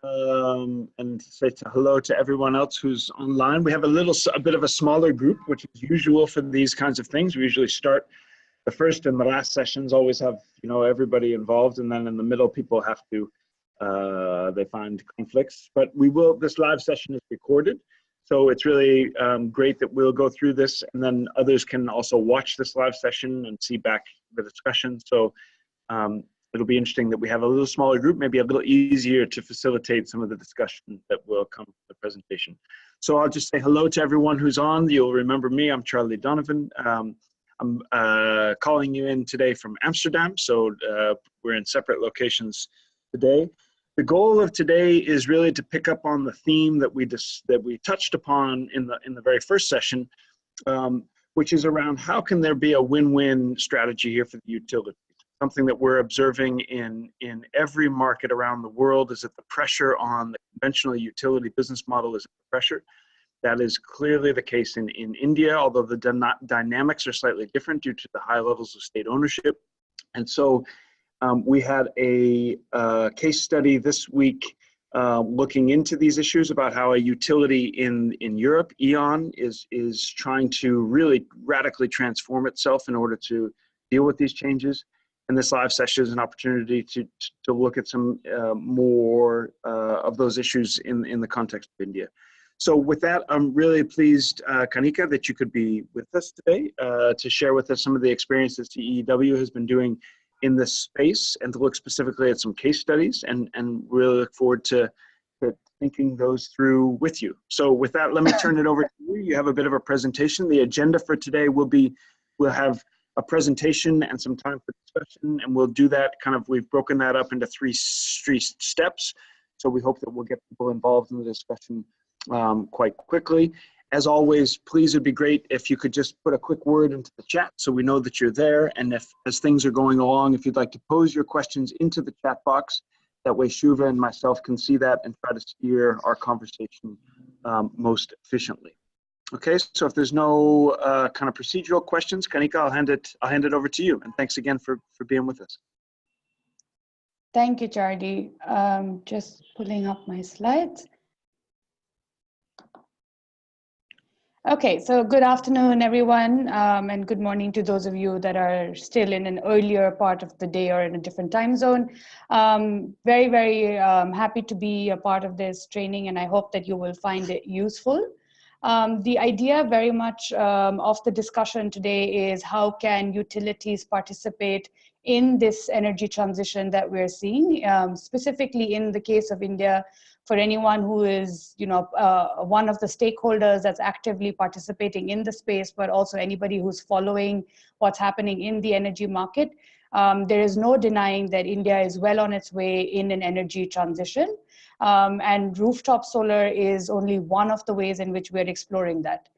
and say hello to everyone else who's online. We have a bit of a smaller group, which is usual for these kinds of things. We usually start the first and the last sessions always have, everybody involved, and then in the middle people have to, they find conflicts. But this live session is recorded, so it's really great that we'll go through this, and then others can also watch this live session and see back the discussion. So it'll be interesting that we have a little smaller group, maybe a little easier to facilitate some of the discussion that will come from the presentation. So I'll just say hello to everyone who's on. You'll remember me, I'm Charlie Donovan. I'm calling you in today from Amsterdam, so we're in separate locations today. The goal of today is really to pick up on the theme that we touched upon in the very first session, which is around how can there be a win-win strategy here for the utility. Something that we're observing in every market around the world is that the pressure on the conventional utility business model is pressure. That is clearly the case in India, although the dynamics are slightly different due to the high levels of state ownership. And so we had a case study this week looking into these issues about how a utility in Europe, E.ON, is trying to really radically transform itself in order to deal with these changes. And this live session is an opportunity to look at some more of those issues in the context of India. So with that, I'm really pleased, Kanika, that you could be with us today to share with us some of the experiences TEEW has been doing in this space and to look specifically at some case studies and really look forward to thinking those through with you. So with that, let me turn it over to you. You have a bit of a presentation. The agenda for today will be, we'll have a presentation and some time for discussion, and we'll do that we've broken that up into three steps. So we hope that we'll get people involved in the discussion quite quickly. As always, please, it'd be great if you could just put a quick word into the chat so we know that you're there. And as things are going along, if you'd like to pose your questions into the chat box, that way Shuva and myself can see that and try to steer our conversation most efficiently. Okay, so if there's no kind of procedural questions, Kanika, I'll hand it over to you. And thanks again for being with us. Thank you, Charlie. Just pulling up my slides. Okay, so good afternoon, everyone, and good morning to those of you that are still in an earlier part of the day or in a different time zone. Very, very happy to be a part of this training, and I hope that you will find it useful. The idea very much of the discussion today is how can utilities participate in this energy transition that we're seeing, specifically in the case of India. For anyone who is, one of the stakeholders that's actively participating in the space, but also anybody who's following what's happening in the energy market, there is no denying that India is well on its way in an energy transition. And rooftop solar is only one of the ways in which we're exploring that.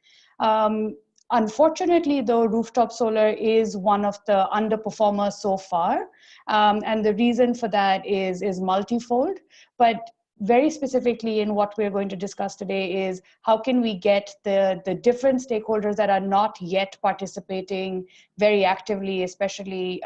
Unfortunately, though, rooftop solar is one of the underperformers so far. And the reason for that is multifold. But very specifically in what we're going to discuss today is how can we get the different stakeholders that are not yet participating very actively, especially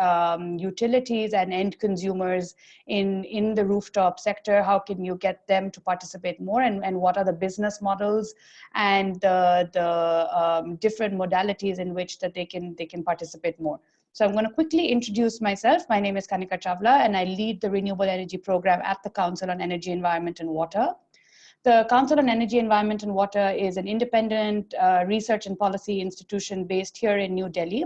utilities and end consumers in the rooftop sector, how can you get them to participate more, and what are the business models and the different modalities in which that they can participate more. So I'm going to quickly introduce myself. My name is Kanika Chawla, and I lead the Renewable Energy Program at the Council on Energy, Environment and Water. The Council on Energy, Environment and Water is an independent research and policy institution based here in New Delhi.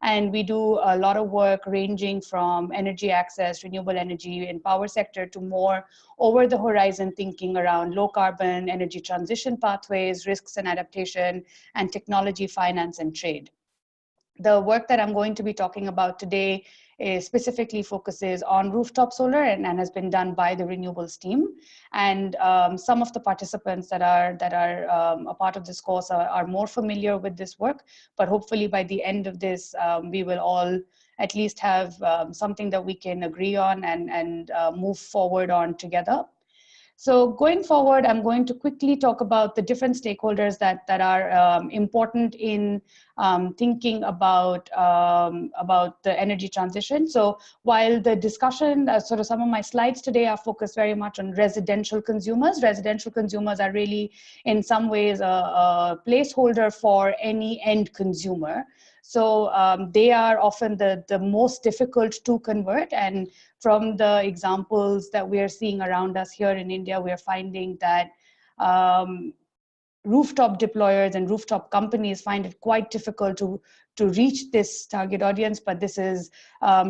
And we do a lot of work ranging from energy access, renewable energy and power sector to more over the horizon thinking around low carbon energy transition pathways, risks and adaptation, and technology, finance and trade. The work that I'm going to be talking about today specifically focuses on rooftop solar and has been done by the renewables team. And some of the participants that are a part of this course are more familiar with this work, but hopefully by the end of this, we will all at least have something that we can agree on and move forward on together. So going forward, I'm going to quickly talk about the different stakeholders that are important in thinking about the energy transition. So while the discussion, sort of some of my slides today are focused very much on residential consumers are really in some ways a placeholder for any end consumer. So they are often the most difficult to convert, and from the examples that we are seeing around us here in India, we are finding that rooftop deployers and rooftop companies find it quite difficult to reach this target audience, but this is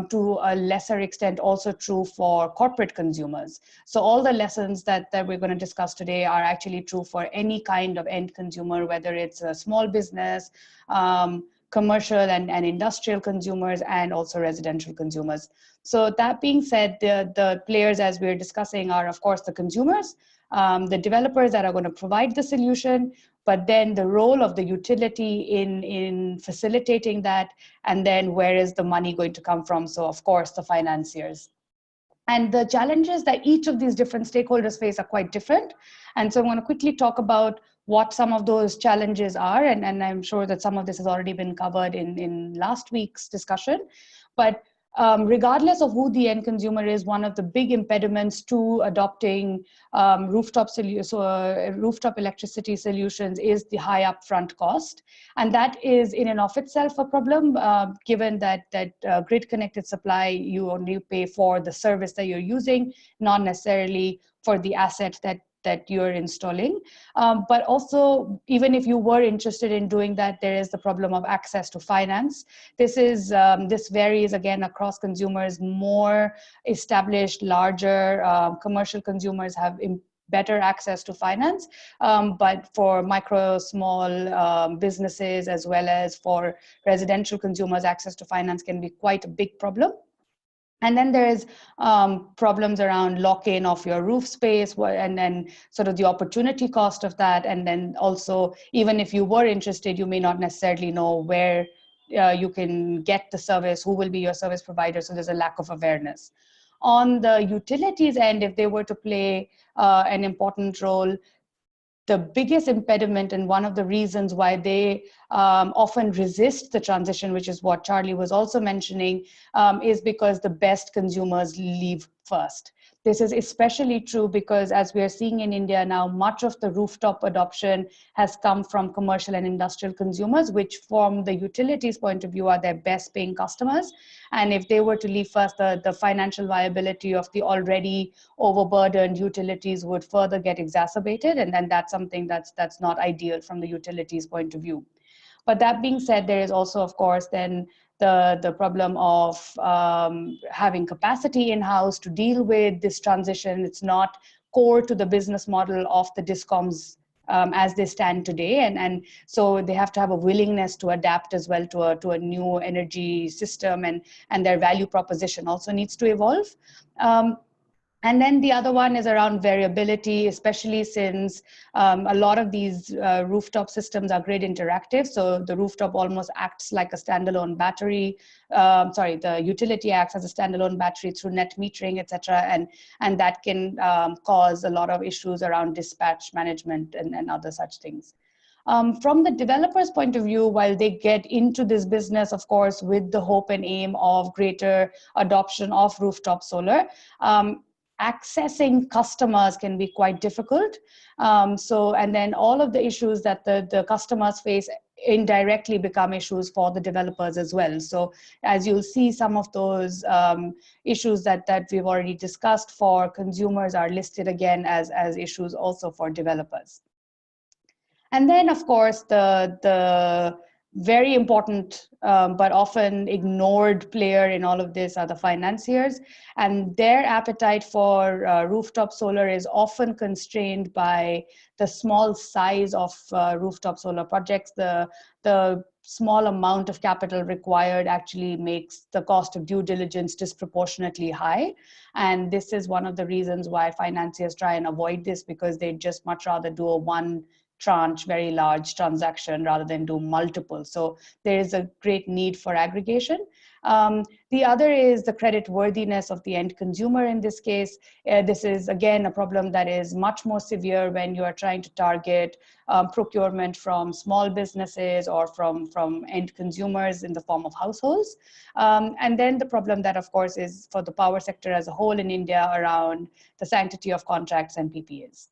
to a lesser extent also true for corporate consumers. So all the lessons that we're going to discuss today are actually true for any kind of end consumer, whether it's a small business, commercial and industrial consumers, and also residential consumers. So that being said, the players, as we're discussing, are of course the consumers, the developers that are going to provide the solution, but then the role of the utility in facilitating that, and then where is the money going to come from? So of course the financiers. And the challenges that each of these different stakeholders face are quite different. And so I'm going to quickly talk about what some of those challenges are, and I'm sure that some of this has already been covered in last week's discussion. But regardless of who the end consumer is, one of the big impediments to adopting rooftop electricity solutions is the high upfront cost. And that is in and of itself a problem, given that grid connected supply, you only pay for the service that you're using, not necessarily for the asset that you're installing. But also, even if you were interested in doing that, there is the problem of access to finance. This varies again across consumers. More established, larger commercial consumers have better access to finance, but for micro, small businesses, as well as for residential consumers, access to finance can be quite a big problem. And then there's problems around lock-in of your roof space, and then sort of the opportunity cost of that. And then also, even if you were interested, you may not necessarily know where you can get the service, who will be your service provider. So there's a lack of awareness. On the utilities end, if they were to play an important role, the biggest impediment and one of the reasons why they often resist the transition, which is what Charlie was also mentioning, is because the best consumers leave first. This is especially true because, as we are seeing in India now, much of the rooftop adoption has come from commercial and industrial consumers, which from the utilities point of view are their best paying customers. And if they were to leave first, the financial viability of the already overburdened utilities would further get exacerbated. And then that's something that's not ideal from the utilities point of view. But that being said, there is also, of course, then the problem of having capacity in-house to deal with this transition. It's not core to the business model of the DISCOMs as they stand today. And so they have to have a willingness to adapt as well to a new energy system, and their value proposition also needs to evolve. And then the other one is around variability, especially since a lot of these rooftop systems are grid interactive. So the rooftop almost acts like a standalone battery. The utility acts as a standalone battery through net metering, et cetera. And that can cause a lot of issues around dispatch management and other such things. From the developer's point of view, while they get into this business, of course, with the hope and aim of greater adoption of rooftop solar, accessing customers can be quite difficult. And then all of the issues that the customers face indirectly become issues for the developers as well. So as you'll see, some of those issues that we've already discussed for consumers are listed again as issues also for developers. And then, of course, the very important but often ignored player in all of this are the financiers, and their appetite for rooftop solar is often constrained by the small size of rooftop solar projects. The small amount of capital required actually makes the cost of due diligence disproportionately high, and this is one of the reasons why financiers try and avoid this, because they just much rather do a one tranche, very large transaction rather than do multiple. So there is a great need for aggregation. The other is the credit worthiness of the end consumer in this case. This is, again, a problem that is much more severe when you are trying to target procurement from small businesses or from end consumers in the form of households. And then the problem that, of course, is for the power sector as a whole in India around the sanctity of contracts and PPAs.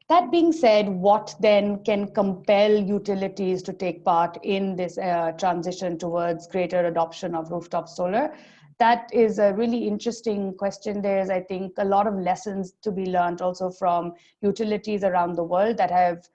That being said, what then can compel utilities to take part in this transition towards greater adoption of rooftop solar? That is a really interesting question. There's, I think, a lot of lessons to be learned also from utilities around the world that have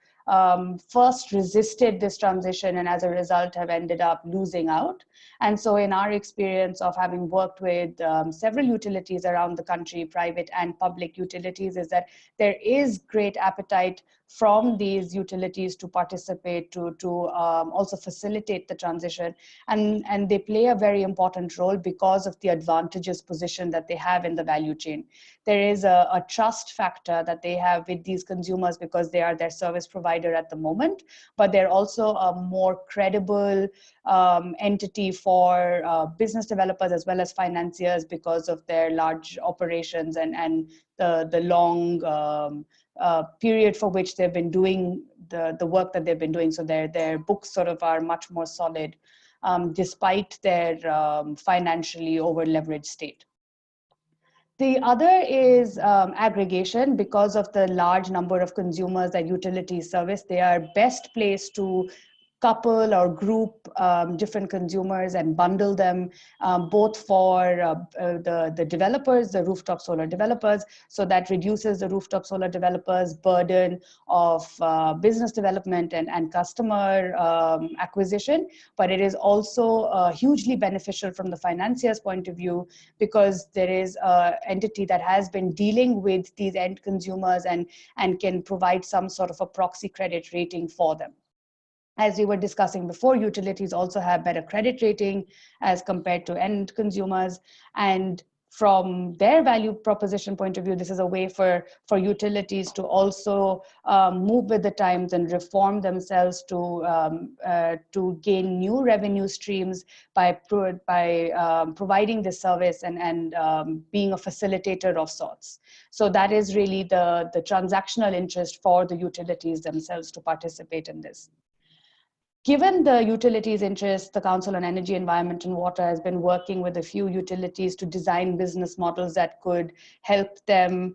first resisted this transition and as a result have ended up losing out. And so in our experience of having worked with several utilities around the country, private and public utilities, is that there is great appetite from these utilities to participate, to also facilitate the transition. And they play a very important role because of the advantageous position that they have in the value chain. There is a trust factor that they have with these consumers because they are their service provider at the moment, but they're also a more credible entity for business developers as well as financiers because of their large operations and the long period for which they've been doing the work that they've been doing. So their books sort of are much more solid despite their financially over-leveraged state. The other is aggregation. Because of the large number of consumers that utilities service, they are best placed to couple or group different consumers and bundle them both for the developers, the rooftop solar developers. So that reduces the rooftop solar developers' burden of business development and customer acquisition. But it is also hugely beneficial from the financier's point of view because there is an entity that has been dealing with these end consumers and can provide some sort of a proxy credit rating for them. As we were discussing before, utilities also have better credit rating as compared to end consumers. And from their value proposition point of view, this is a way for utilities to also move with the times and reform themselves to gain new revenue streams by providing this service and being a facilitator of sorts. So that is really the transactional interest for the utilities themselves to participate in this. Given the utilities' interest, the Council on Energy, Environment and Water has been working with a few utilities to design business models that could help them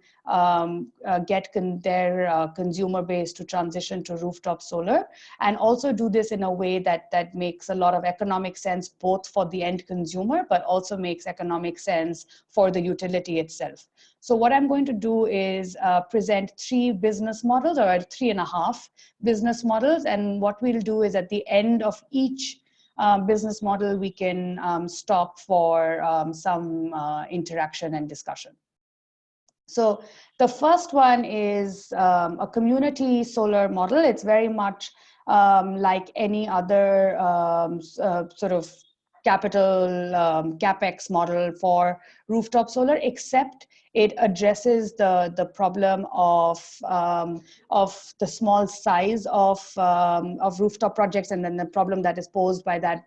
get their consumer base to transition to rooftop solar, and also do this in a way that makes a lot of economic sense both for the end consumer, but also makes economic sense for the utility itself. So what I'm going to do is present 3 business models, or 3.5 business models. And what we'll do is at the end of each business model, we can stop for some interaction and discussion. So the first one is a community solar model. It's very much like any other sort of capital capex model for rooftop solar, except it addresses the problem of the small size of rooftop projects, and then the problem that is posed by that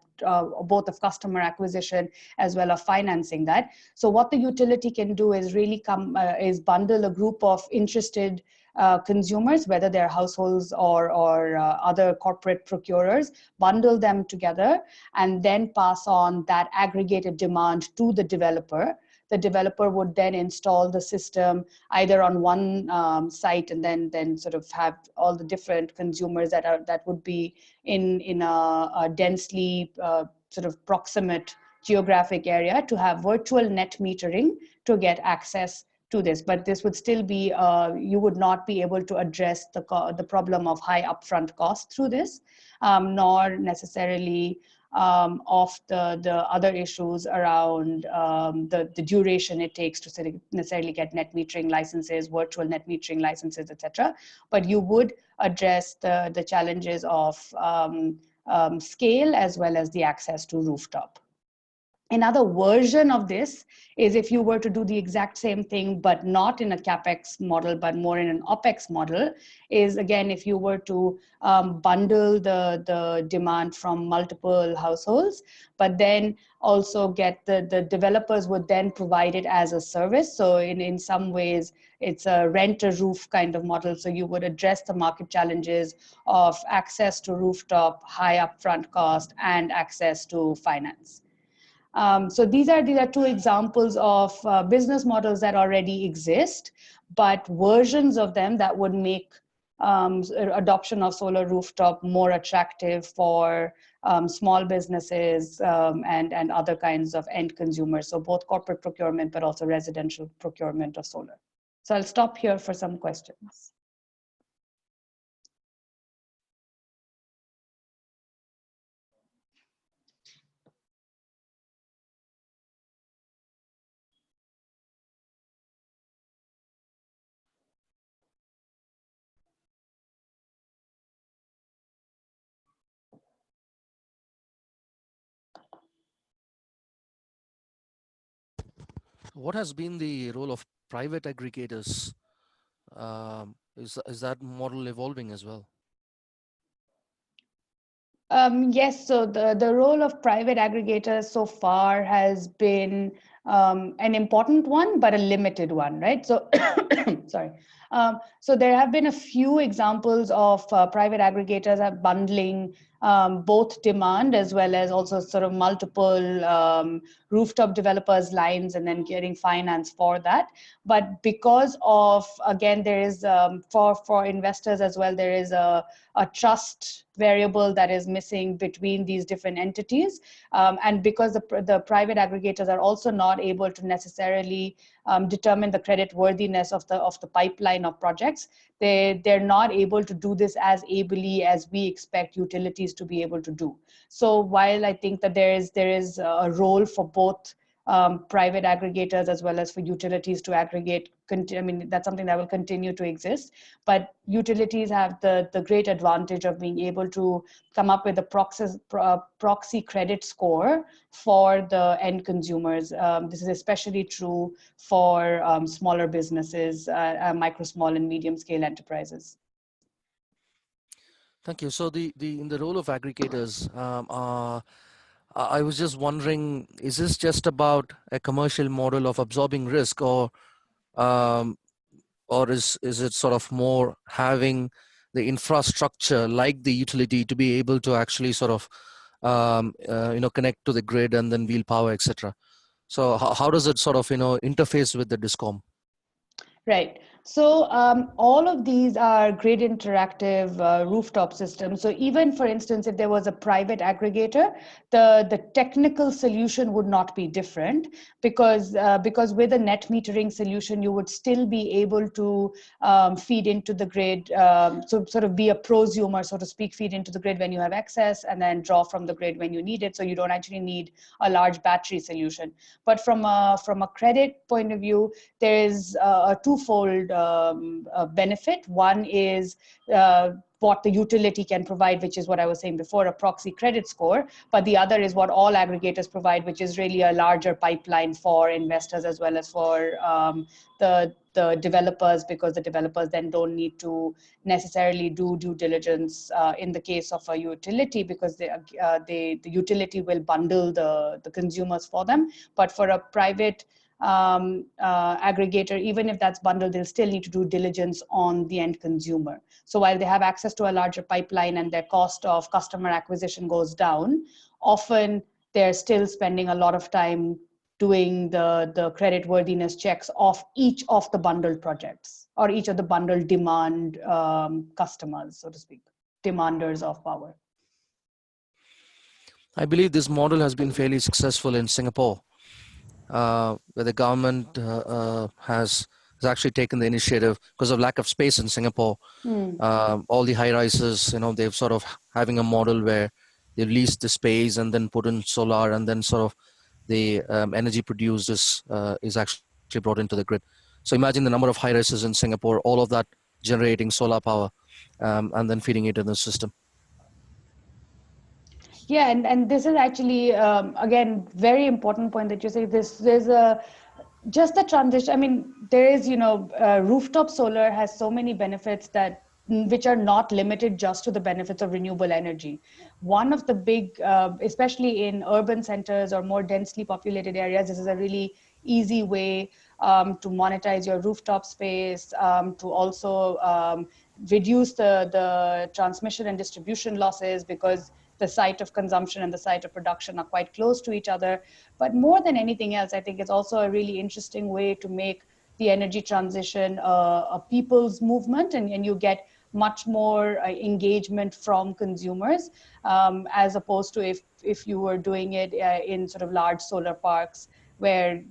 both of customer acquisition as well as financing that. So what the utility can do is really is bundle a group of interested consumers, whether they're households or other corporate procurers, bundle them together and then pass on that aggregated demand to the developer. The developer would then install the system either on one site and then sort of have all the different consumers that would be in a densely sort of proximate geographic area to have virtual net metering to get access to this. But this would still be, you would not be able to address the problem of high upfront cost through this, nor necessarily of the other issues around the duration it takes to necessarily get net metering licenses, virtual net metering licenses, etc. But you would address the challenges of scale as well as the access to rooftop. Another version of this is if you were to do the exact same thing, but not in a CapEx model, but more in an OpEx model, is again, if you were to bundle the demand from multiple households, but then also get the developers would then provide it as a service. So in some ways, it's a rent a roof kind of model. So you would address the market challenges of access to rooftop, high upfront cost, and access to finance. So these are two examples of business models that already exist, but versions of them that would make adoption of solar rooftop more attractive for small businesses and other kinds of end consumers. So both corporate procurement, but also residential procurement of solar. So I'll stop here for some questions. What has been the role of private aggregators? Is that model evolving as well? Yes, so the role of private aggregators so far has been an important one, but a limited one, right? So, sorry. So there have been a few examples of private aggregators bundling both demand as well as also sort of multiple rooftop developers lines and then getting finance for that. But because of, again, there is for investors as well, there is a trust variable that is missing between these different entities. And because the private aggregators are also not able to necessarily determine the credit worthiness of the pipeline of projects, they're not able to do this as ably as we expect utilities to be able to do. So while I think that there is a role for both private aggregators as well as for utilities to aggregate, I mean, that's something that will continue to exist. But utilities have the great advantage of being able to come up with a proxy credit score for the end consumers. This is especially true for smaller businesses, micro, small, and medium scale enterprises. Thank you. So in the role of aggregators, I was just wondering, is this just about a commercial model of absorbing risk, or is it sort of more having the infrastructure like the utility to be able to actually sort of connect to the grid and then wheel power, etc. So how does it sort of interface with the DISCOM? Right. So all of these are grid interactive rooftop systems. So even, for instance, if there was a private aggregator, the technical solution would not be different because with a net metering solution, you would still be able to feed into the grid, so sort of be a prosumer, so to speak, feed into the grid when you have excess and then draw from the grid when you need it. So you don't actually need a large battery solution. But from a credit point of view, there is a twofold benefit. One is what the utility can provide, which is what I was saying before, a proxy credit score. But the other is what all aggregators provide, which is really a larger pipeline for investors as well as for the developers, because the developers then don't need to necessarily do due diligence in the case of a utility, because the utility will bundle the consumers for them. But for a private aggregator, even if that's bundled, they'll still need to do diligence on the end consumer. So while they have access to a larger pipeline and their cost of customer acquisition goes down, often they're still spending a lot of time doing the credit worthiness checks of each of the bundled projects or each of the bundled demand customers, so to speak, demanders of power. I believe this model has been fairly successful in Singapore, where the government has actually taken the initiative because of lack of space in Singapore. All the high rises, they've sort of having a model where they lease the space and then put in solar, and then sort of the energy produced is actually brought into the grid. So imagine the number of high rises in Singapore, all of that generating solar power and then feeding it in the system. Yeah, and this is actually again very important point that you say. There's a just the transition. I mean, there is rooftop solar has so many benefits that which are not limited just to the benefits of renewable energy. One of the big, especially in urban centers or more densely populated areas, this is a really easy way to monetize your rooftop space, to also reduce the transmission and distribution losses, because the site of consumption and the site of production are quite close to each other. But more than anything else, I think it's also a really interesting way to make the energy transition a people's movement, and you get much more engagement from consumers, as opposed to if you were doing it in sort of large solar parks where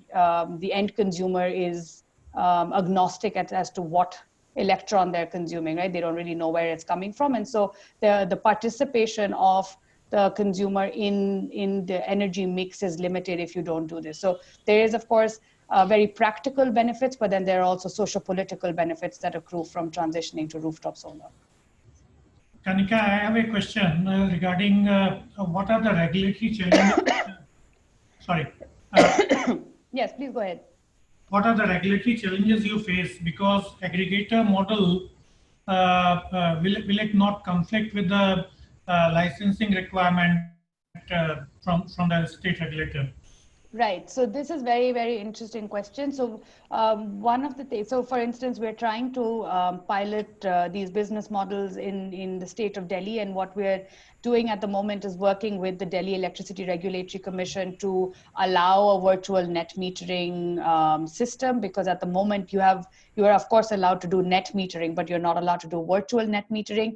the end consumer is agnostic as to what electron they're consuming, right? They don't really know where it's coming from. And so the participation of the consumer in the energy mix is limited if you don't do this. So there is, of course, very practical benefits, but then there are also socio-political benefits that accrue from transitioning to rooftop solar. Kanika, I have a question regarding what are the regulatory challenges? Sorry. Yes, please go ahead. What are the regulatory challenges you face? Because aggregator model, will it not conflict with the licensing requirement from the state regulator? Right. So this is very, very interesting question. So one of the things, so for instance, we're trying to pilot these business models in the state of Delhi, and what we're doing at the moment is working with the Delhi Electricity Regulatory Commission to allow a virtual net metering system, because at the moment you are of course allowed to do net metering, but you're not allowed to do virtual net metering.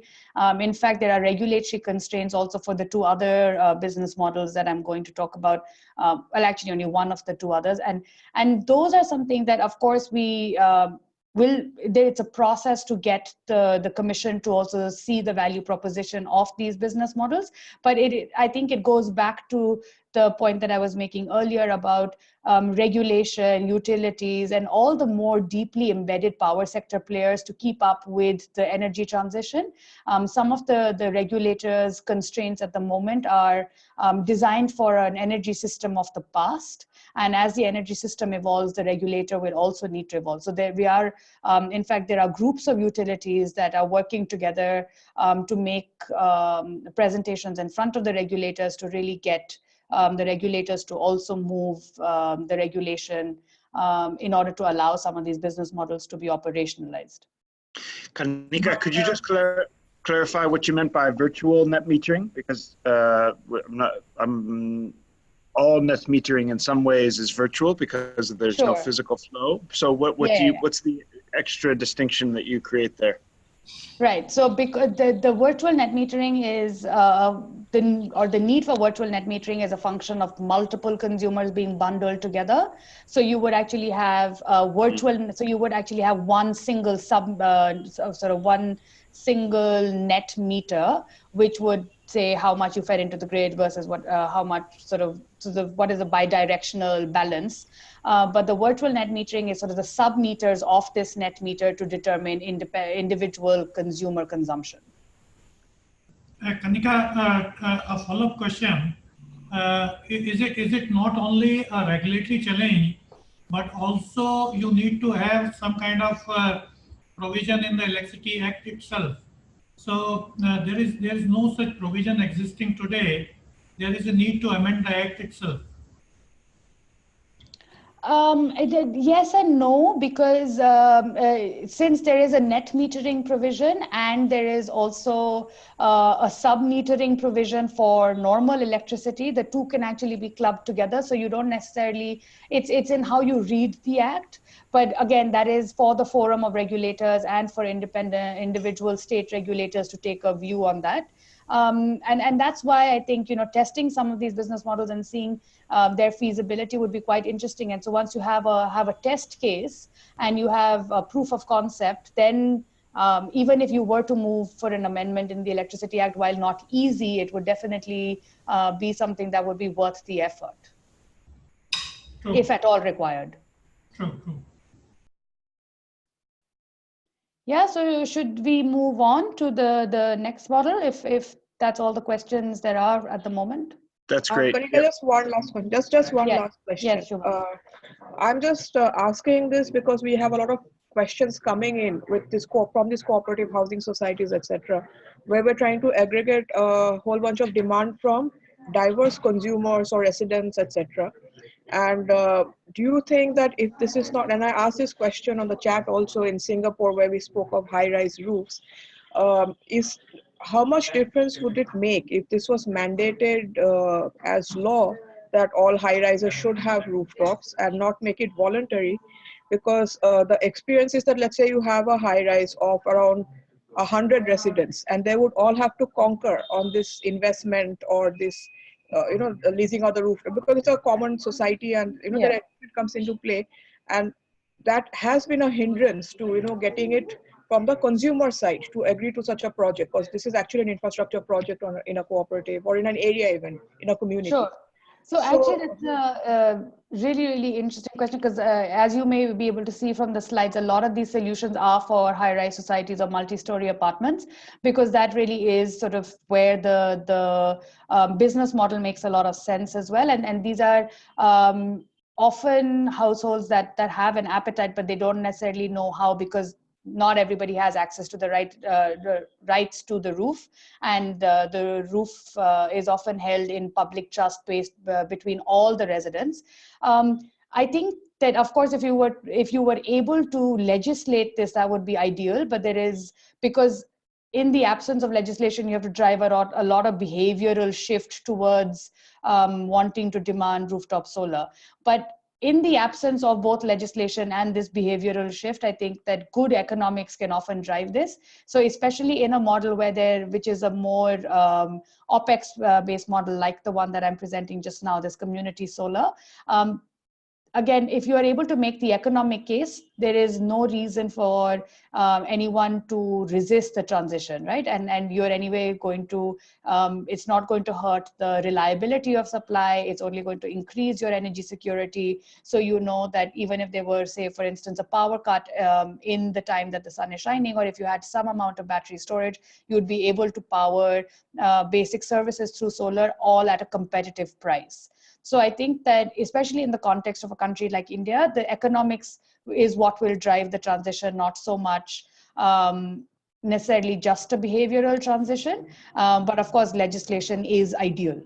In fact, there are regulatory constraints also for the two other business models that I'm going to talk about. Well, actually only one of the two others, and those are something that of course we it's a process to get the commission to also see the value proposition of these business models. But I think it goes back to the point that I was making earlier about regulation, utilities, and all the more deeply embedded power sector players to keep up with the energy transition. Some of the regulators' constraints at the moment are designed for an energy system of the past. And as the energy system evolves, the regulator will also need to evolve. So in fact, there are groups of utilities that are working together to make presentations in front of the regulators to really get the regulators to also move the regulation in order to allow some of these business models to be operationalized. Kanika, could you just clarify what you meant by virtual net metering? Because all net metering in some ways is virtual because there's no physical flow. So what's the extra distinction that you create there? Right. So because the virtual net metering is the need for virtual net metering is a function of multiple consumers being bundled together. So you would actually have one single one single net meter, which would say how much you fed into the grid versus what is the bidirectional balance. But the virtual net metering is sort of the sub-meters of this net meter to determine individual consumer consumption. Kanika, a follow-up question. Is it not only a regulatory challenge, but also you need to have some kind of provision in the Electricity Act itself? So there is no such provision existing today. There is a need to amend the Act itself. Yes and no, because since there is a net metering provision and there is also a sub-metering provision for normal electricity, the two can actually be clubbed together. So you don't necessarily, it's in how you read the Act. But again, that is for the forum of regulators and for independent individual state regulators to take a view on that. And that's why I think, testing some of these business models and seeing their feasibility would be quite interesting. And so once you have a test case and you have a proof of concept, then even if you were to move for an amendment in the Electricity Act, while not easy, it would definitely be something that would be worth the effort, if at all required. True. Yeah, so should we move on to the next model if that's all the questions there are at the moment. That's great. Kanika, Yep. just one last one. Just one Yes. last question. Yes, Shubham. I'm just asking this because we have a lot of questions coming in with this from these cooperative housing societies, etc., where we're trying to aggregate a whole bunch of demand from diverse consumers or residents, etc. And do you think that if this is not, and I asked this question on the chat also in Singapore where we spoke of high-rise roofs, is how much difference would it make if this was mandated as law that all high-rises should have rooftops and not make it voluntary? Because the experience is that, let's say you have a high-rise of around 100 residents and they would all have to conquer on this investment or this leasing out the rooftop because it's a common society and Yeah. that it comes into play, and that has been a hindrance to getting it from the consumer side to agree to such a project, because this is actually an infrastructure project in a cooperative or in an area, even in a community. Sure. So actually, that's a really, really interesting question because as you may be able to see from the slides, a lot of these solutions are for high-rise societies or multi-story apartments, because that really is sort of where the business model makes a lot of sense as well. And these are often households that have an appetite, but they don't necessarily know how, because not everybody has access to the rights to the roof, and the roof is often held in public trust based between all the residents. I think that, of course, if you were able to legislate this, that would be ideal. But because in the absence of legislation, you have to drive a lot of behavioral shift towards wanting to demand rooftop solar. But in the absence of both legislation and this behavioral shift, I think that good economics can often drive this. So especially in a model which is a more OPEX based model, like the one that I'm presenting just now, this community solar. Again, if you are able to make the economic case, there is no reason for anyone to resist the transition, right? And you're anyway going to, it's not going to hurt the reliability of supply. It's only going to increase your energy security. So you know that even if there were, say, for instance, a power cut in the time that the sun is shining, or if you had some amount of battery storage, you'd be able to power basic services through solar, all at a competitive price. So I think that, especially in the context of a country like India, the economics is what will drive the transition, not so much necessarily just a behavioral transition. But of course, legislation is ideal.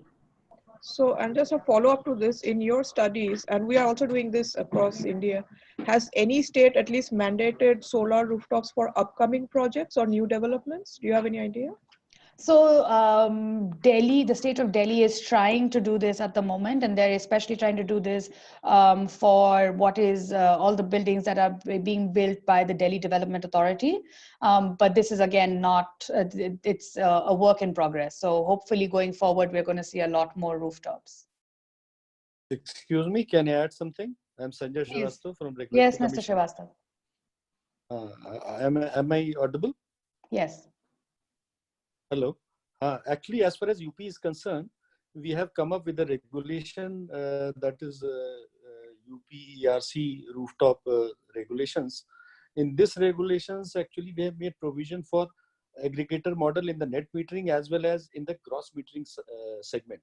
So, and just a follow-up to this, in your studies, and we are also doing this across India, has any state at least mandated solar rooftops for upcoming projects or new developments? Do you have any idea? So Delhi, the state of Delhi is trying to do this at the moment, and they're especially trying to do this for what is all the buildings that are being built by the Delhi Development Authority. But this is again it's a work in progress. So hopefully going forward, we're going to see a lot more rooftops. Excuse me, can I add something? I'm Sanjay Srivastava from Regulatory Yes, Mr. Commission. Srivastava. Am I audible? Yes. Hello. Actually, as far as UP is concerned, we have come up with a regulation that is UP ERC rooftop regulations. In this regulations, actually, we have made provision for aggregator model in the net metering as well as in the gross metering segment.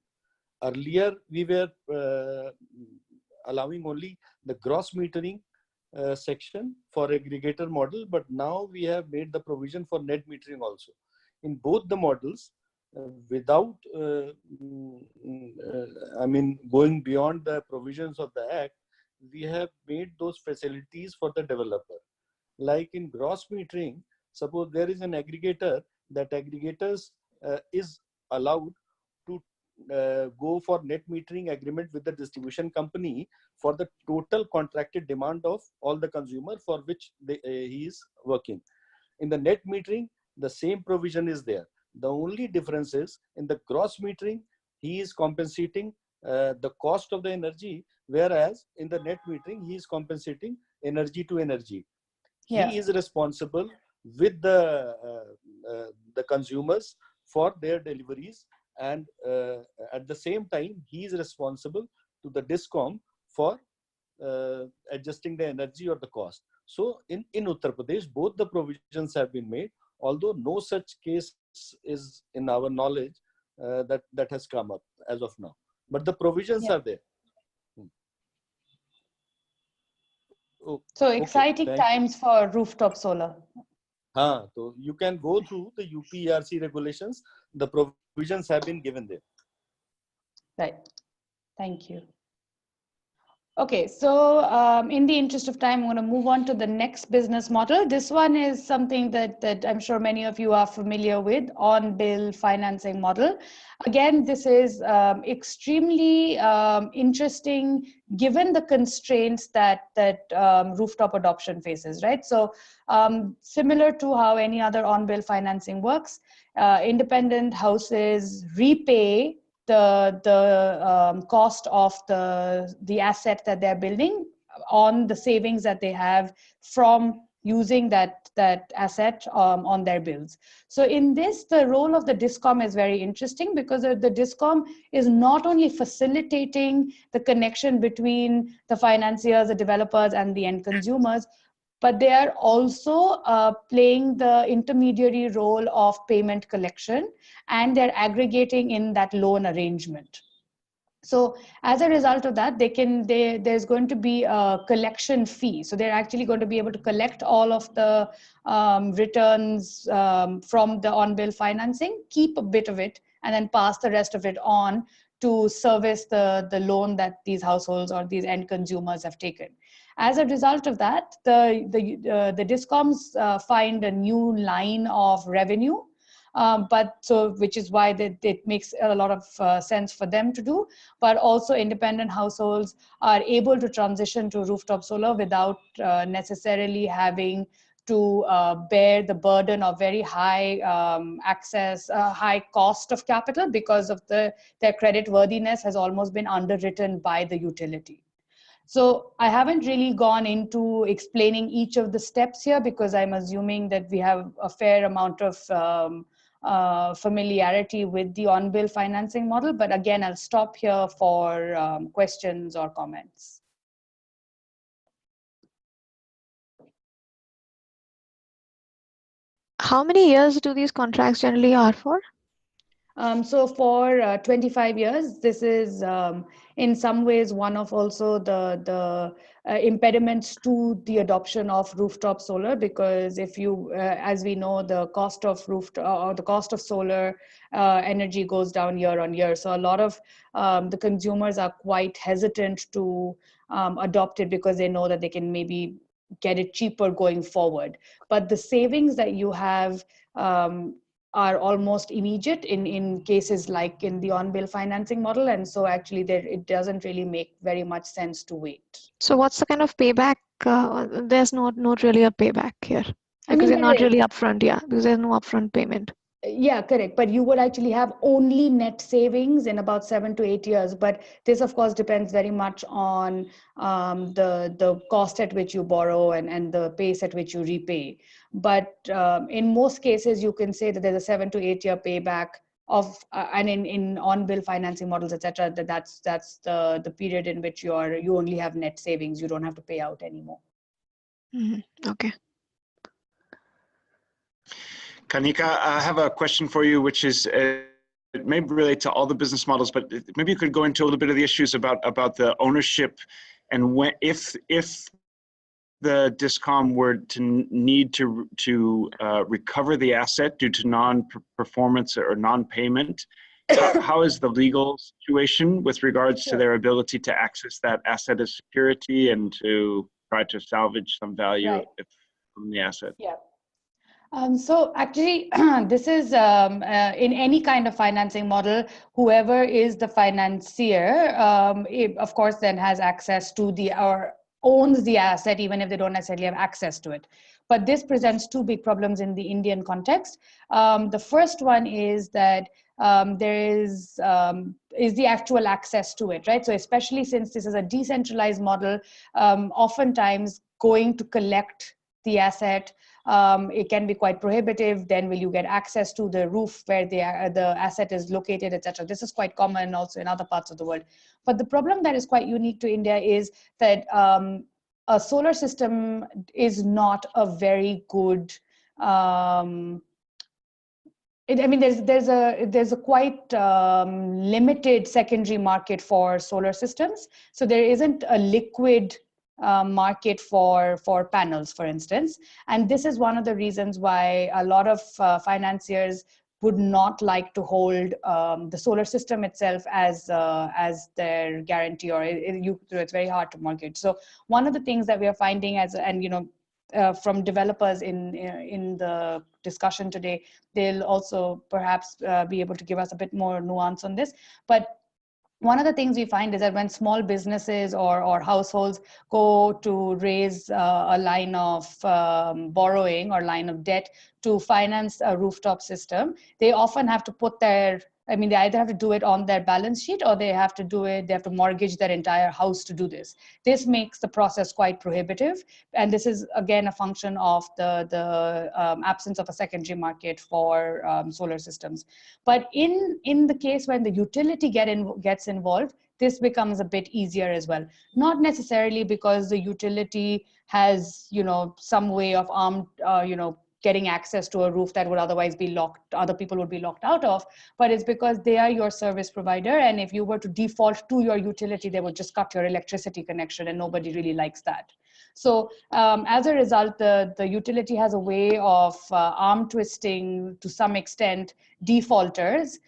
Earlier, we were allowing only the gross metering section for aggregator model, but now we have made the provision for net metering also. In both the models, without going beyond the provisions of the Act, we have made those facilities for the developer. Like in gross metering, suppose there is an aggregator, that aggregators is allowed to go for net metering agreement with the distribution company for the total contracted demand of all the consumer for which he is working. In the net metering, the same provision is there. The only difference is in the gross metering, he is compensating the cost of the energy, whereas in the net metering, he is compensating energy to energy. Yeah. He is responsible with the consumers for their deliveries, and at the same time, he is responsible to the DISCOM for adjusting the energy or the cost. So in Uttar Pradesh, both the provisions have been made, although no such case is in our knowledge that has come up as of now. But the provisions are there. Oh, so exciting times for rooftop solar. So you can go through the UPERC regulations. The provisions have been given there. Right. Thank you. Okay, so in the interest of time, I'm going to move on to the next business model. This one is something that I'm sure many of you are familiar with, on-bill financing model. Again, this is extremely interesting given the constraints that rooftop adoption faces, right? So similar to how any other on-bill financing works, independent houses repay the cost of the asset that they're building on the savings that they have from using that asset on their bills. So in this, the role of the DISCOM is very interesting because the DISCOM is not only facilitating the connection between the financiers, the developers, and the end consumers, but they are also playing the intermediary role of payment collection, and they're aggregating in that loan arrangement. So as a result of that, there's going to be a collection fee. So they're actually going to be able to collect all of the returns from the on-bill financing, keep a bit of it, and then pass the rest of it on to service the loan that these households or these end consumers have taken. As a result of that, the DISCOMs find a new line of revenue, which is why it makes a lot of sense for them to do. But also, independent households are able to transition to rooftop solar without necessarily having to bear the burden of very high high cost of capital because of their credit worthiness has almost been underwritten by the utility. So I haven't really gone into explaining each of the steps here because I'm assuming that we have a fair amount of familiarity with the on-bill financing model. But again, I'll stop here for questions or comments. How many years do these contracts generally are for? So for 25 years, this is in some ways one of also the impediments to the adoption of rooftop solar, because if you, as we know, the cost of the cost of solar energy goes down year on year. So a lot of the consumers are quite hesitant to adopt it because they know that they can maybe get it cheaper going forward. But the savings that you have are almost immediate in cases like in the on-bill financing model. And so actually it doesn't really make very much sense to wait. So what's the kind of payback? There's not really a payback here. Because they're not really upfront, because there's no upfront payment. Yeah, correct. But you would actually have only net savings in about 7 to 8 years. But this, of course, depends very much on the cost at which you borrow and the pace at which you repay. But in most cases, you can say that there's a 7 to 8 year payback of, and in on-bill financing models, etc. That's the period in which you only have net savings. You don't have to pay out anymore. Mm-hmm. Okay. Kanika, I have a question for you, which is it may relate to all the business models, but maybe you could go into a little bit of the issues about the ownership and when, if the DISCOM were to need to recover the asset due to non-performance or non-payment, how is the legal situation with regards to their ability to access that asset as security and to try to salvage some value from the asset? Yeah. So actually, this is in any kind of financing model, whoever is the financier, of course, then has access to or owns the asset, even if they don't necessarily have access to it. But this presents two big problems in the Indian context. The first one is that there is the actual access to it, right? So especially since this is a decentralized model, oftentimes going to collect the asset, it can be quite prohibitive. Then will you get access to the roof where the asset is located, etc. This is quite common also in other parts of the world. But the problem that is quite unique to India is that a solar system is not a very good I mean, there's a quite limited secondary market for solar systems. So there isn't a liquid market for panels, for instance. And this is one of the reasons why a lot of financiers would not like to hold the solar system itself as their guarantee, or it's very hard to mortgage. So one of the things that we are finding from developers in the discussion today, they'll also perhaps be able to give us a bit more nuance on this. But one of the things we find is that when small businesses or households go to raise a line of borrowing or line of debt to finance a rooftop system, they often have to they either have to do it on their balance sheet, or they have to mortgage their entire house to do this. This makes the process quite prohibitive. And this is, again, a function of the absence of a secondary market for solar systems. But in the case when the utility gets involved, this becomes a bit easier as well. Not necessarily because the utility has, some way of getting access to a roof that would otherwise be locked, other people would be locked out of, but it's because they are your service provider. And if you were to default to your utility, they would just cut your electricity connection, and nobody really likes that. So as a result, the utility has a way of arm twisting, to some extent, defaulters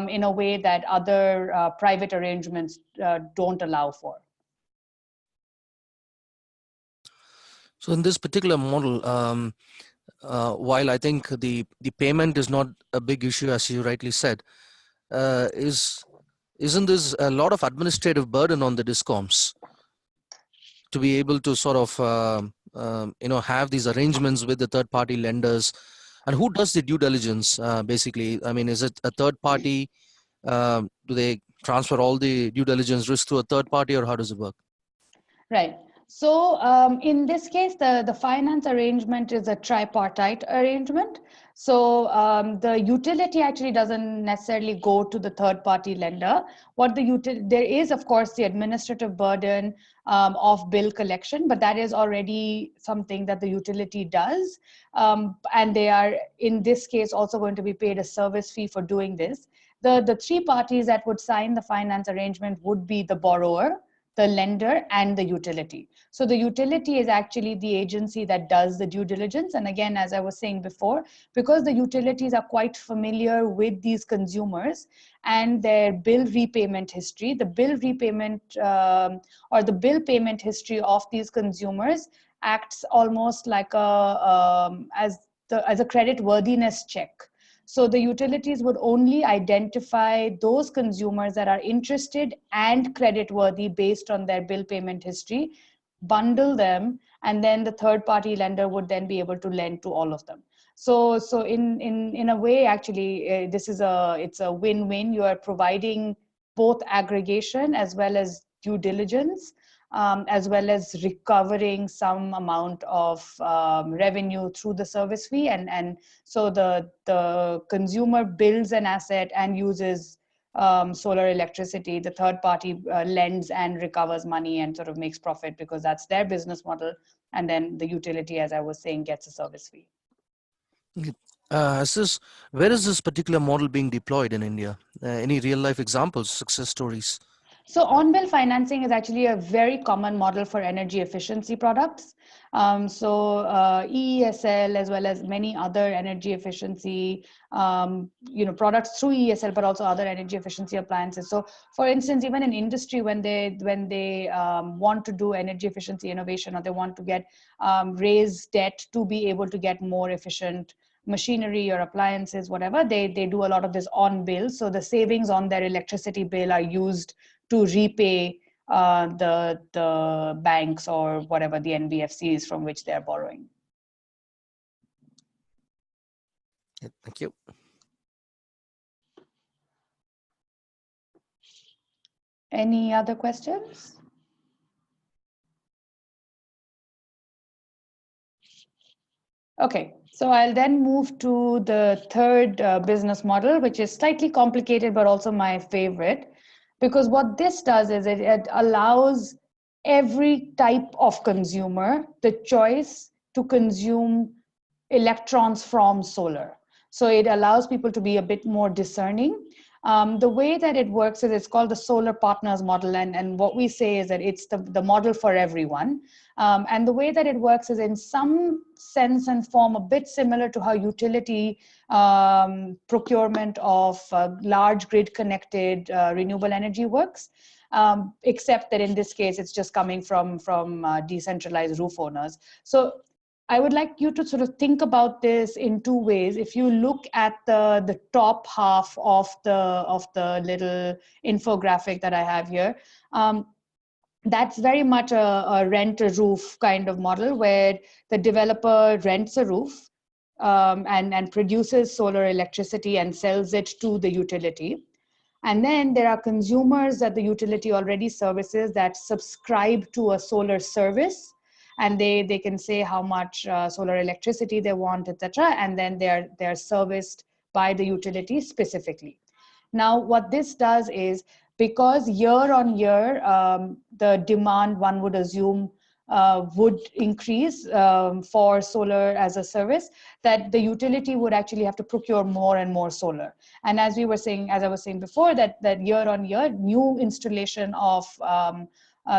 in a way that other private arrangements don't allow for. So in this particular model, while I think the payment is not a big issue, as you rightly said, isn't this a lot of administrative burden on the DISCOMs to be able to sort of have these arrangements with the third-party lenders? And who does the due diligence, basically? I mean, is it a third party? Do they transfer all the due diligence risk to a third party, or how does it work? Right. So in this case, the finance arrangement is a tripartite arrangement. So the utility actually doesn't necessarily go to the third-party lender. There is, of course, the administrative burden of bill collection, but that is already something that the utility does. And they are, in this case, also going to be paid a service fee for doing this. The three parties that would sign the finance arrangement would be the borrower, the lender, and the utility. So the utility is actually the agency that does the due diligence. And again, as I was saying before, because the utilities are quite familiar with these consumers and their bill repayment history, the bill repayment or the bill payment history of these consumers acts almost like as a credit worthiness check. So the utilities would only identify those consumers that are interested and creditworthy based on their bill payment history, bundle them, and then the third-party lender would then be able to lend to all of them. So in a way, actually, it's a win-win. You are providing both aggregation as well as due diligence, as well as recovering some amount of revenue through the service fee. And so the consumer builds an asset and uses solar electricity. The third party lends and recovers money and sort of makes profit because that's their business model. And then the utility, as I was saying, gets a service fee. Where is this particular model being deployed in India? Any real life examples, success stories? So on-bill financing is actually a very common model for energy efficiency products. EESL, as well as many other energy efficiency products through EESL, but also other energy efficiency appliances. So for instance, even in industry, when they want to do energy efficiency innovation, or they want to get raise debt to be able to get more efficient machinery or appliances, whatever, they do a lot of this on bill. So the savings on their electricity bill are used to repay the banks or whatever, the NBFCs from which they're borrowing. Thank you. Any other questions? Okay, so I'll then move to the third business model, which is slightly complicated, but also my favorite. Because what this does is it allows every type of consumer the choice to consume electrons from solar. So it allows people to be a bit more discerning. The way that it works is it's called the Solar Partners model. And what we say is that it's the model for everyone. And the way that it works is in some sense and form a bit similar to how utility procurement of large grid connected renewable energy works. Except that in this case, it's just coming from decentralized roof owners. So I would like you to sort of think about this in two ways. If you look at the top half of the little infographic that I have here, that's very much a rent a roof kind of model where the developer rents a roof and produces solar electricity and sells it to the utility. And then there are consumers that the utility already services that subscribe to a solar service, and they can say how much solar electricity they want, etc. And then they're serviced by the utility specifically. Now, what this does is, because year on year, the demand, one would assume, would increase for solar as a service, that the utility would actually have to procure more and more solar. And as I was saying before, that year on year, new installation of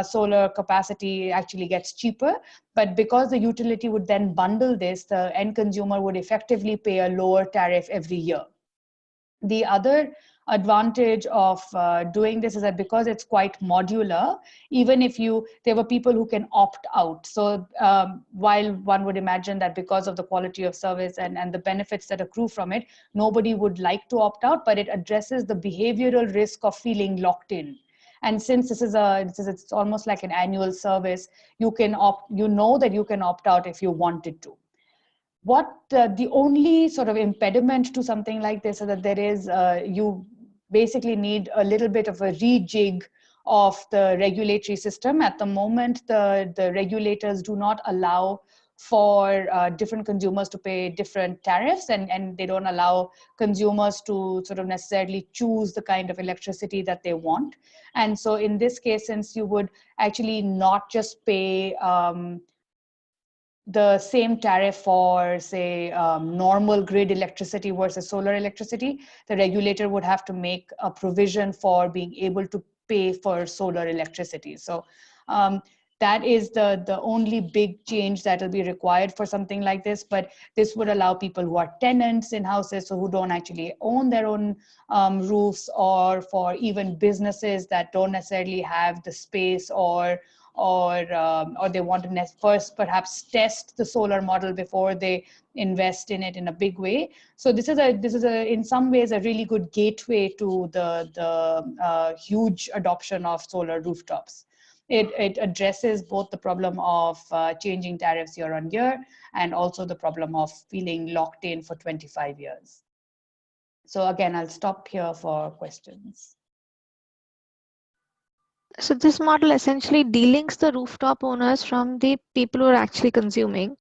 solar capacity actually gets cheaper. But because the utility would then bundle this, the end consumer would effectively pay a lower tariff every year. The other advantage of doing this is that because it's quite modular, even if there were people who can opt out. So while one would imagine that because of the quality of service and the benefits that accrue from it, nobody would like to opt out, but it addresses the behavioral risk of feeling locked in. And since it's almost like an annual service, you know that you can opt out if you wanted to. What the only sort of impediment to something like this is that there is, you basically need a little bit of a rejig of the regulatory system. At the moment, the regulators do not allow for different consumers to pay different tariffs, and they don't allow consumers to sort of necessarily choose the kind of electricity that they want. And so in this case, since you would actually not just pay the same tariff for, say, normal grid electricity versus solar electricity, the regulator would have to make a provision for being able to pay for solar electricity. So that is the only big change that will be required for something like this. But this would allow people who are tenants in houses, so who don't actually own their own roofs, or for even businesses that don't necessarily have the space or they want to first perhaps test the solar model before they invest in it in a big way. So this is in some ways a really good gateway to the huge adoption of solar rooftops. It addresses both the problem of changing tariffs year on year and also the problem of feeling locked in for 25 years. So again, I'll stop here for questions. So this model essentially delinks the rooftop owners from the people who are actually consuming.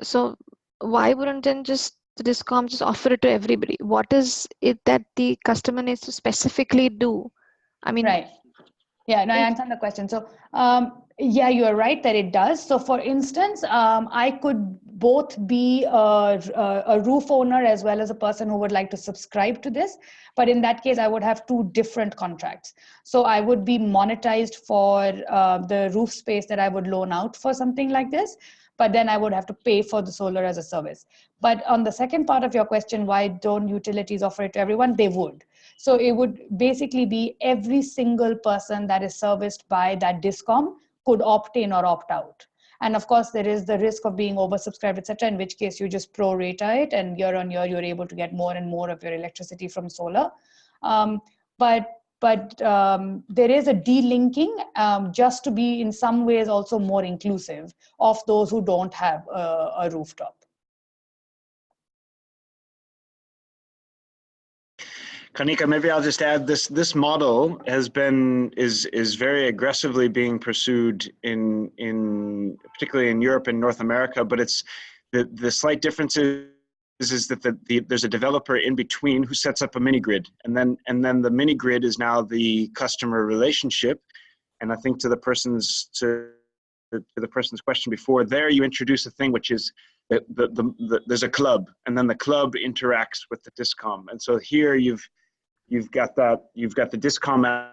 So why wouldn't then just the DISCOM just offer it to everybody? What is it that the customer needs to specifically do? I mean, right. Yeah, no, I understand the question. So yeah, you are right that it does. So for instance, I could both be a roof owner as well as a person who would like to subscribe to this. But in that case, I would have two different contracts. So I would be monetized for the roof space that I would loan out for something like this. But then I would have to pay for the solar as a service. But on the second part of your question, why don't utilities offer it to everyone? They would. So it would basically be every single person that is serviced by that DISCOM could opt in or opt out. And of course, there is the risk of being oversubscribed, etc., in which case you just pro rata it, and year on year, you're able to get more and more of your electricity from solar. But there is a delinking just to be in some ways also more inclusive of those who don't have a rooftop. Kanika, maybe I'll just add this model is very aggressively being pursued particularly in Europe and North America, but it's the slight difference is that there's a developer in between who sets up a mini grid, and then the mini grid is now the customer relationship. And I think to the person's question before, there you introduce a thing which is there's a club, and then the club interacts with the discom. And so here you've got the discom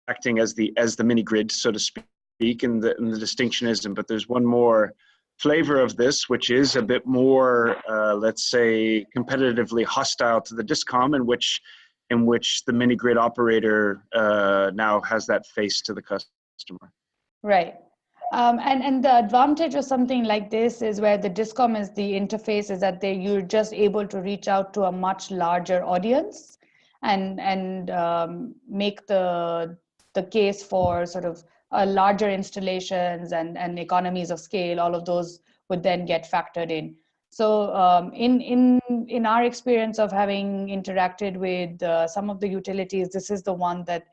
acting as the mini grid, so to speak, and the distinction isn't. But there's one more flavor of this, which is a bit more, let's say, competitively hostile to the discom, in which the mini grid operator now has that face to the customer. Right. And the advantage of something like this is where the discom is the interface, is that you're just able to reach out to a much larger audience and make the case for sort of larger installations and economies of scale. All of those would then get factored in. So in our experience of having interacted with some of the utilities, this is the one that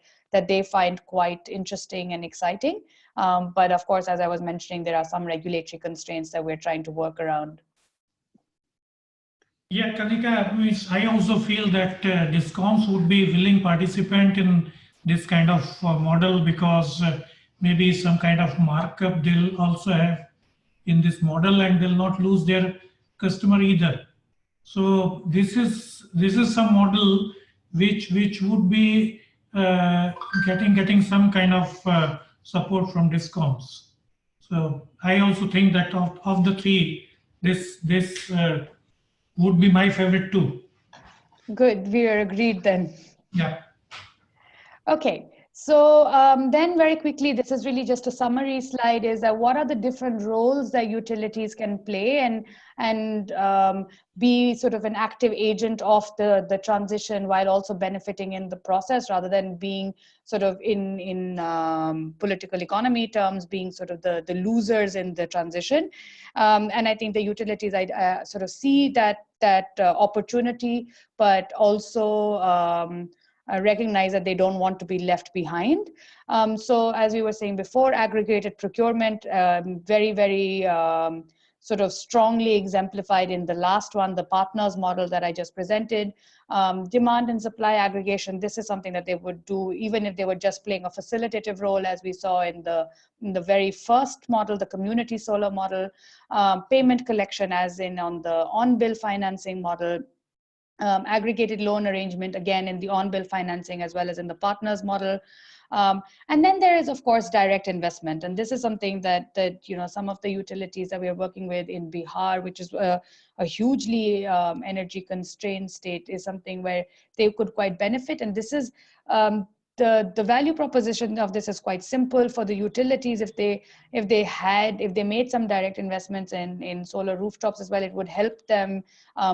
they find quite interesting and exciting. But of course, as I was mentioning, there are some regulatory constraints that we're trying to work around. Yeah, Kanika, I also feel that discoms would be willing participant in this kind of model, because maybe some kind of markup they'll also have in this model, and they'll not lose their customer either. So this is some model which would be getting some kind of support from discoms. So I also think that of the three, this would be my favorite too. Good, we are agreed then. Yeah. Okay, so then very quickly, this is really just a summary slide, is that what are the different roles that utilities can play and be sort of an active agent of the transition, while also benefiting in the process, rather than being sort of in political economy terms, being sort of the losers in the transition. And I think the utilities sort of see that opportunity, but also recognize that they don't want to be left behind. So as we were saying before, aggregated procurement, very, very sort of strongly exemplified in the last one, the partners model that I just presented. Demand and supply aggregation, this is something that they would do even if they were just playing a facilitative role, as we saw in the very first model, the community solar model. Payment collection, as in on the on-bill financing model. Aggregated loan arrangement, again in the on-bill financing as well as in the partners model. And then there is, of course, direct investment. And this is something that some of the utilities that we are working with in Bihar, which is a hugely energy constrained state, is something where they could quite benefit. And this is the value proposition of this is quite simple for the utilities. If they made some direct investments in solar rooftops as well, it would help them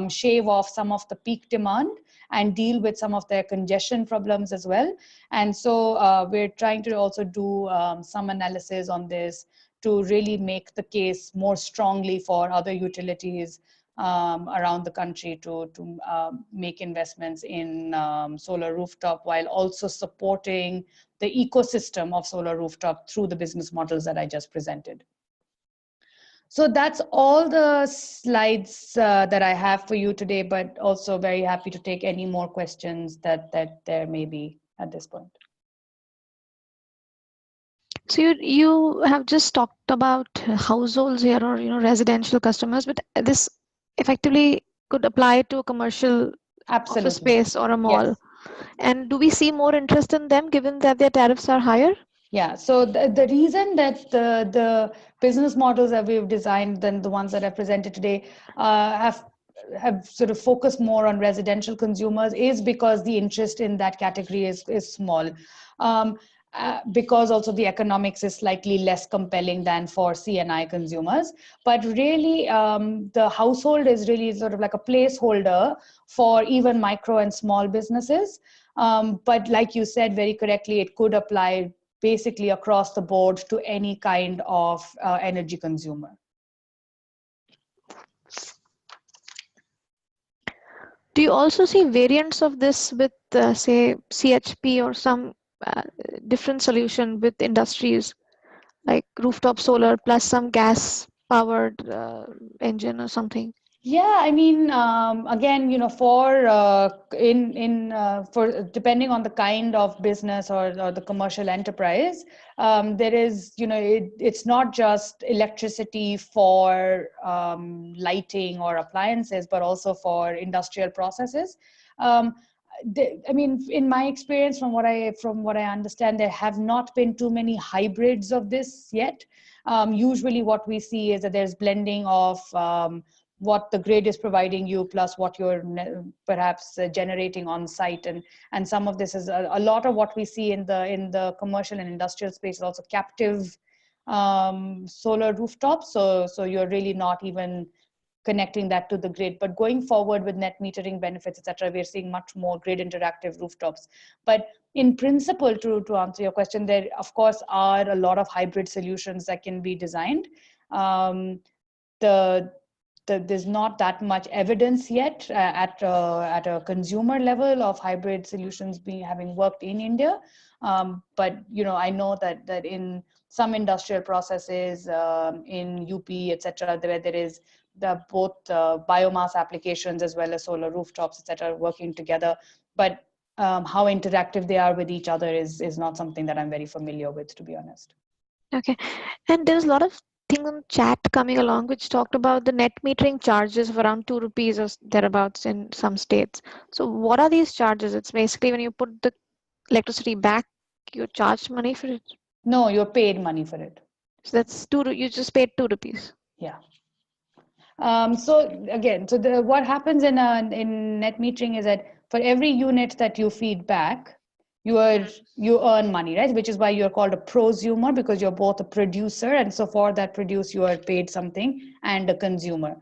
shave off some of the peak demand and deal with some of their congestion problems as well. And so we're trying to also do some analysis on this to really make the case more strongly for other utilities around the country to make investments in solar rooftop, while also supporting the ecosystem of solar rooftop through the business models that I just presented. So that's all the slides that I have for you today, but also very happy to take any more questions that there may be at this point. So you have just talked about households here, or residential customers, but this effectively could apply to a commercial office space or a mall. Yes. And do we see more interest in them given that their tariffs are higher? Yeah, so the reason that the business models that we've designed than the ones that I presented today have sort of focused more on residential consumers is because the interest in that category is small. Because also the economics is slightly less compelling than for C&I consumers. But really, the household is really sort of like a placeholder for even micro and small businesses. But like you said very correctly, it could apply basically across the board to any kind of energy consumer. Do you also see variants of this with, say, CHP or some different solution with industries like rooftop solar plus some gas powered engine or something? Yeah, I mean, again, for depending on the kind of business or the commercial enterprise, there is, it's not just electricity for lighting or appliances, but also for industrial processes. I mean, in my experience, from what I understand, there have not been too many hybrids of this yet. Usually, what we see is that there's blending of what the grid is providing you plus what you're perhaps generating on site, and some of this is a lot of what we see in the commercial and industrial space is also captive solar rooftops. So you're really not even connecting that to the grid. But going forward with net metering benefits, etc., we're seeing much more grid interactive rooftops. But in principle, to answer your question, there of course are a lot of hybrid solutions that can be designed. There's not that much evidence yet at a consumer level of hybrid solutions having worked in India. But I know that in some industrial processes in UP, etc., where there is both biomass applications as well as solar rooftops, etc., working together. But how interactive they are with each other is not something that I'm very familiar with, to be honest. Okay, and there's a lot of thing on chat coming along which talked about the net metering charges of around 2 rupees or thereabouts in some states. So what are these charges? It's basically when you put the electricity back, you charge money for it. No, you're paid money for it. So that's you just paid 2 rupees. Yeah. So again, what happens in net metering is that for every unit that you feed back, you earn money, right? Which is why you're called a prosumer, because you're both a producer, and so for that produce you are paid something, and a consumer.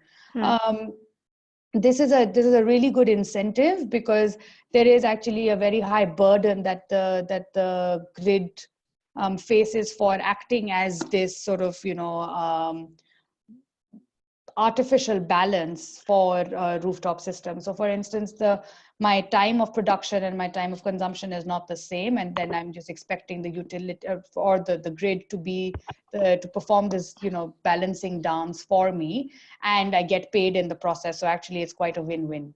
This is a really good incentive, because there is actually a very high burden that the grid faces for acting as this sort of artificial balance for rooftop systems. So for instance, my time of production and my time of consumption is not the same, and then I'm just expecting the utility or the grid to perform this balancing dance for me, and I get paid in the process. So actually it's quite a win-win.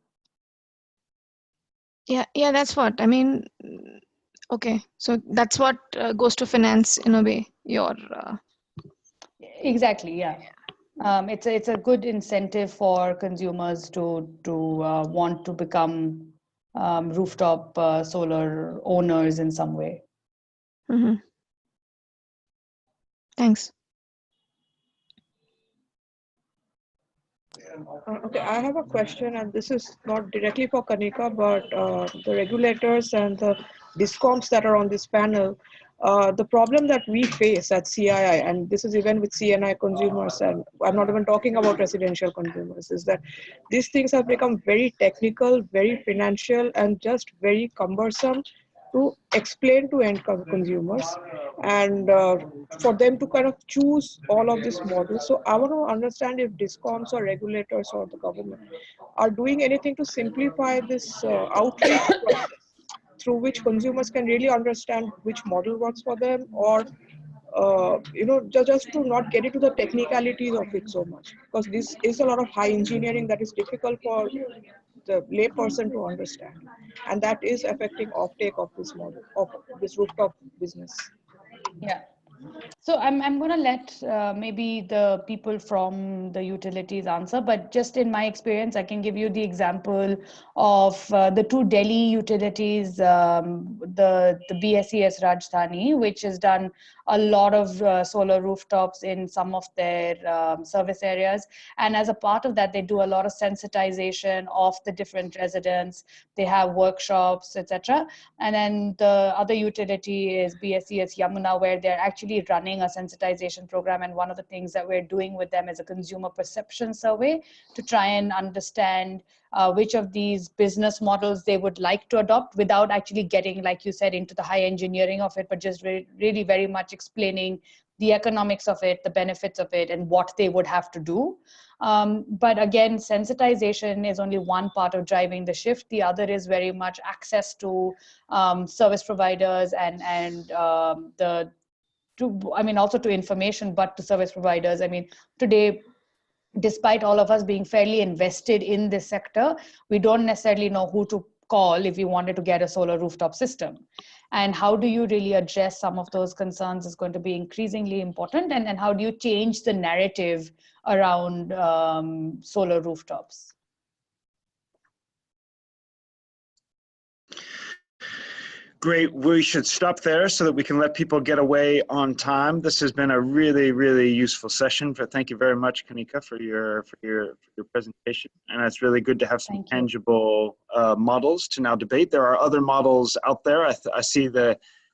Yeah, that's what I mean. Okay, so that's what goes to finance in a way your exactly, yeah. It's a good incentive for consumers to want to become rooftop solar owners in some way. Mm-hmm. Thanks. Okay, I have a question, and this is not directly for Kanika, but the regulators and the DISCOMs that are on this panel. The problem that we face at CII, and this is even with CNI consumers, and I'm not even talking about residential consumers, is that these things have become very technical, very financial, and just very cumbersome to explain to end consumers, and for them to kind of choose all of these models. So I want to understand if DISCOMs or regulators or the government are doing anything to simplify this outreach process through which consumers can really understand which model works for them, or just to not get into the technicalities of it so much, because this is a lot of high engineering that is difficult for the lay person to understand, and that is affecting offtake of this model, of this rooftop business. Yeah. So I'm going to let maybe the people from the utilities answer, but just in my experience, I can give you the example of the two Delhi utilities, the BSES Rajdhani, which has done a lot of solar rooftops in some of their service areas. And as a part of that, they do a lot of sensitization of the different residents. They have workshops, etc. And then the other utility is BSES Yamuna, where they're actually running a sensitization program. And one of the things that we're doing with them is a consumer perception survey to try and understand which of these business models they would like to adopt, without actually getting, like you said, into the high engineering of it, but just really very much explaining the economics of it, the benefits of it, and what they would have to do. But again, sensitization is only one part of driving the shift. The other is very much access to service providers and also to information, but to service providers. I mean, today, despite all of us being fairly invested in this sector, we don't necessarily know who to call if we wanted to get a solar rooftop system. And how do you really address some of those concerns is going to be increasingly important. And how do you change the narrative around solar rooftops? Great. We should stop there so that we can let people get away on time. This has been a really, really useful session. But thank you very much, Kanika, for your presentation. And it's really good to have some tangible models to now debate. There are other models out there. I see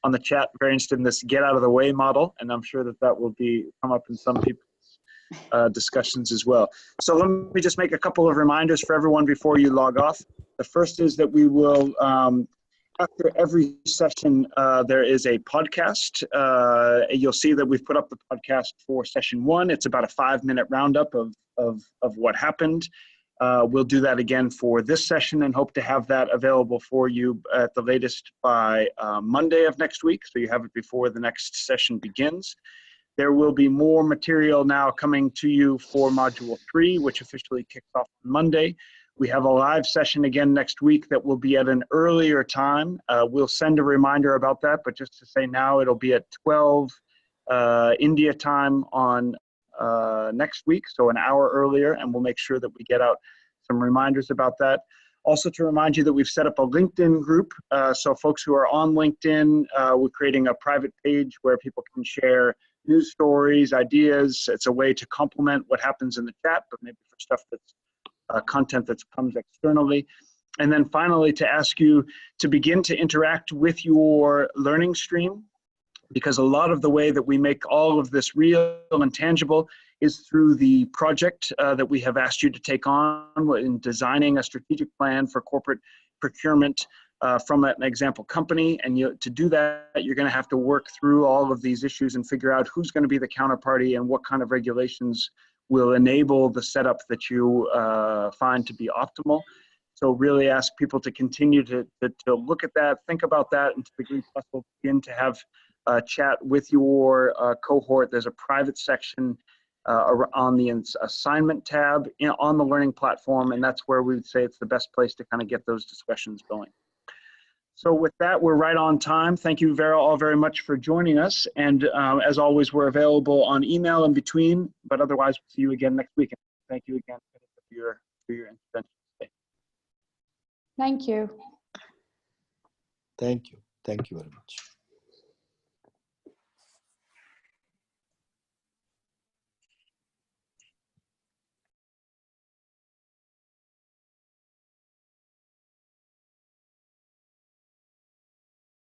on the chat very interested in this get out of the way model, and I'm sure that will come up in some people's discussions as well. So let me just make a couple of reminders for everyone before you log off. The first is that we will. After every session, there is a podcast. You'll see that we've put up the podcast for session 1. It's about a 5-minute roundup of what happened. We'll do that again for this session and hope to have that available for you at the latest by Monday of next week, so you have it before the next session begins. There will be more material now coming to you for Module 3, which officially kicks off on Monday. We have a live session again next week that will be at an earlier time. We'll send a reminder about that, but just to say now, it'll be at 12 India time on next week, so an hour earlier, and we'll make sure that we get out some reminders about that. Also to remind you that we've set up a LinkedIn group, so folks who are on LinkedIn, we're creating a private page where people can share news stories, ideas. It's a way to complement what happens in the chat, but maybe for stuff that's content that comes externally. And then finally, to ask you to begin to interact with your learning stream, because a lot of the way that we make all of this real and tangible is through the project that we have asked you to take on in designing a strategic plan for corporate procurement from an example company. And to do that, you're going to have to work through all of these issues and figure out who's going to be the counterparty and what kind of regulations will enable the setup that you find to be optimal. So really ask people to continue to look at that, think about that, and to the degree possible, begin to have a chat with your cohort. There's a private section on the assignment tab on the learning platform, and that's where we would say it's the best place to kind of get those discussions going. So with that, we're right on time. Thank you all very much for joining us. And as always, we're available on email in between, but otherwise, we'll see you again next week. Thank you again for your intervention today. Thank you. Thank you. Thank you very much.